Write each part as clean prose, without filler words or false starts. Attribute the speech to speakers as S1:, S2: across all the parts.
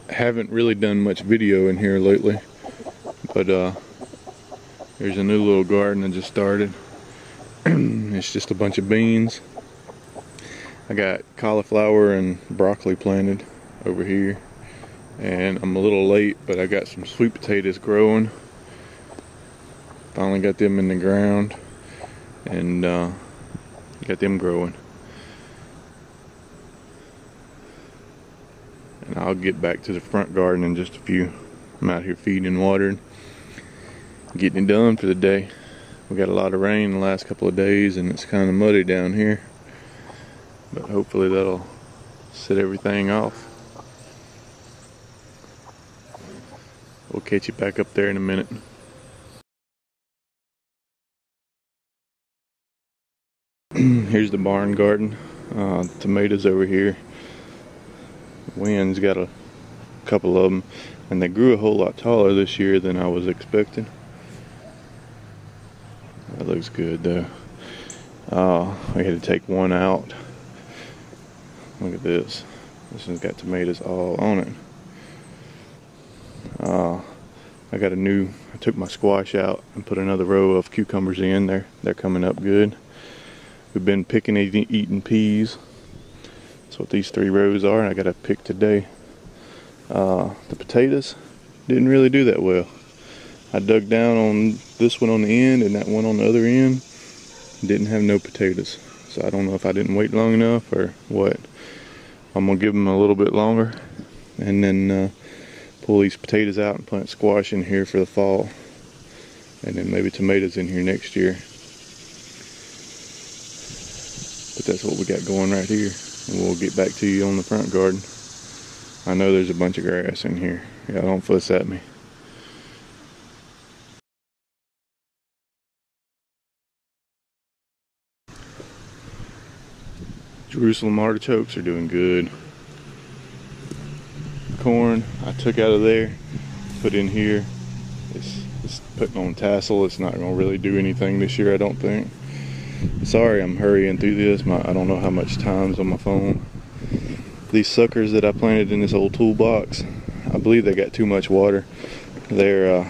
S1: Haven't really done much video in here lately, but there's a new little garden I just started. It's just a bunch of beans. I got cauliflower and broccoli planted over here, and I'm a little late, but I got some sweet potatoes growing. Finally got them in the ground, and got them growing. And I'll get back to the front garden in just a few. I'm out here feeding and watering, getting it done for the day. We got a lot of rain the last couple of days, and it's kind of muddy down here, but hopefully that'll set everything off. We'll catch you back up there in a minute. Here's the barn garden. Tomatoes over here. Wind's got a couple of them, and they grew a whole lot taller this year than I was expecting. That looks good though. I had to take one out. Look at this. This one's got tomatoes all on it. I took my squash out and put another row of cucumbers in there. They're coming up good. We've been picking and eating peas. That's what these 3 rows are, and I got to pick today. The potatoes didn't really do that well. I dug down on this one on the end and that one on the other end. Didn't have no potatoes. So I don't know if I didn't wait long enough or what. I'm going to give them a little bit longer, and then pull these potatoes out and plant squash in here for the fall. And then maybe tomatoes in here next year. But that's what we got going right here. And we'll get back to you on the front garden. I know there's a bunch of grass in here. Yeah, don't fuss at me. Jerusalem artichokes are doing good. Corn I took out of there, put in here. It's putting on tassel. It's not going to really do anything this year, I don't think. Sorry I'm hurrying through this. I don't know how much time's on my phone. These suckers that I planted in this old toolbox, I believe they got too much water. They're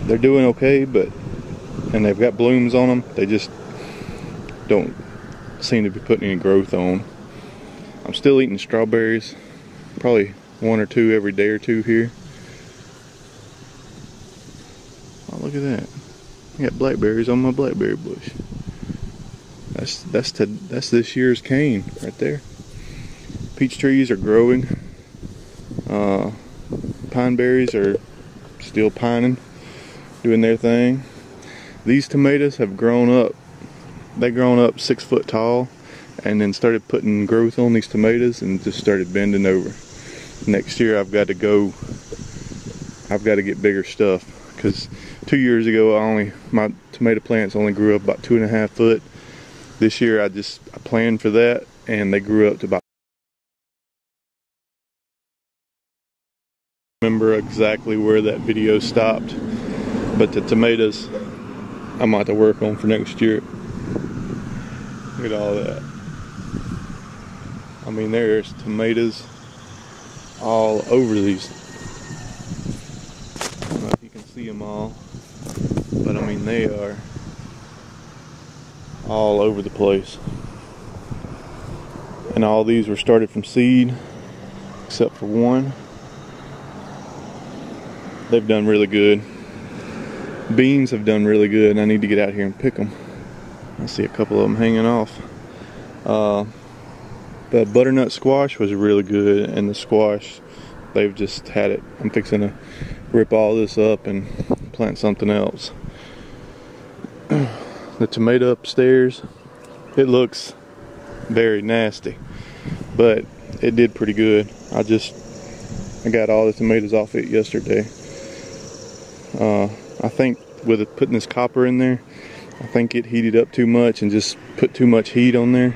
S1: doing okay, and they've got blooms on them. They just don't seem to be putting any growth on. I'm still eating strawberries, probably 1 or 2 every day or 2 here. Oh, look at that! I got blackberries on my blackberry bush. That's this year's cane right there. Peach trees are growing. Pine berries are still pining, doing their thing. These tomatoes have grown up. They've grown up 6 foot tall, and then started putting growth on these tomatoes and just started bending over. Next year I've got to get bigger stuff, because 2 years ago my tomato plants only grew up about 2.5 foot. This year I planned for that, and they grew up to about. Remember exactly where that video stopped, but the tomatoes I'm about to work on for next year. Look at all that. I mean, there's tomatoes all over these. I don't know if you can see them all, but I mean, they are all over the place. And all these were started from seed, except for one. They've done really good. Beans have done really good, and I need to get out here and pick them. I see a couple of them hanging off. The butternut squash was really good, and the squash, they've just had it. I'm fixing to rip all this up and plant something else. The tomato upstairs, it looks very nasty, but it did pretty good. I got all the tomatoes off it yesterday. I think with putting this copper in there, I think it heated up too much and just put too much heat on there,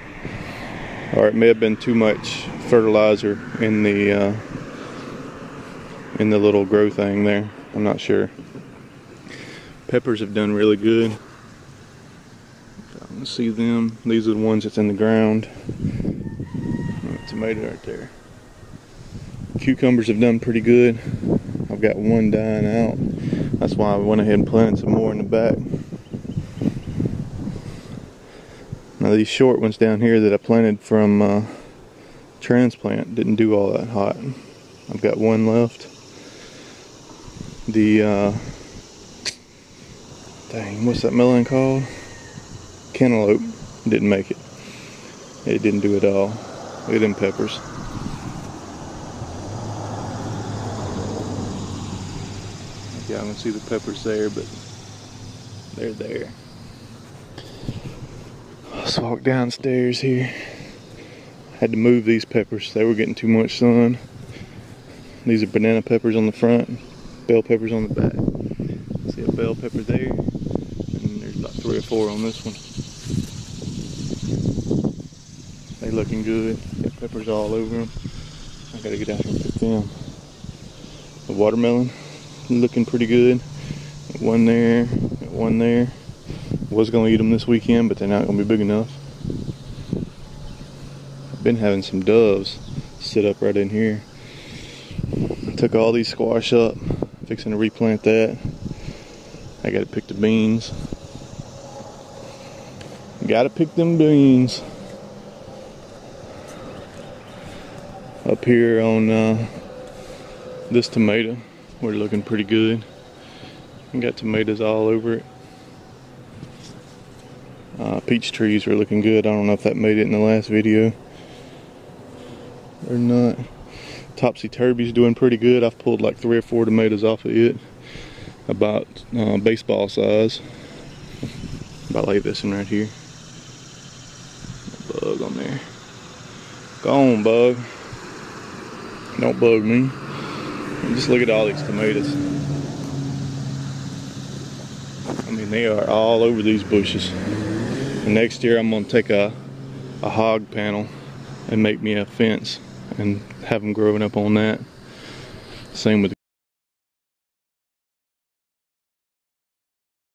S1: or it may have been too much fertilizer in the little grow thing there. I'm not sure. Peppers have done really good. Let's see them. These are the ones that's in the ground. Tomato right there. Cucumbers have done pretty good. I've got one dying out. That's why I went ahead and planted some more in the back. Now these short ones down here that I planted from transplant didn't do all that hot. I've got one left. The dang, what's that melon called? Cantaloupe didn't make it. It didn't do it all. Look at them peppers. Y'all can see the peppers there, but they're there. Let's walk downstairs here. Had to move these peppers. They were getting too much sun. These are banana peppers on the front, bell peppers on the back. See a bell pepper there, and there's about 3 or 4 on this one. They looking good. Got peppers all over them. I gotta get out here and pick them. The watermelon looking pretty good. Got one there, got one there. Was gonna eat them this weekend, but they're not gonna be big enough. I've been having some doves sit up right in here. I took all these squash up, fixing to replant that. I gotta pick the beans. Gotta pick them beans. Up here on this tomato, we're looking pretty good. Got tomatoes all over it. Peach trees are looking good. I don't know if that made it in the last video or not. Topsy-turvy's doing pretty good. I've pulled like 3 or 4 tomatoes off of it, about baseball size. About like this one right here. Bug on there. Go on, bug. Don't bug me. And just look at all these tomatoes. I mean, they are all over these bushes. And next year I'm gonna take a hog panel and make me a fence and have them growing up on that. Same with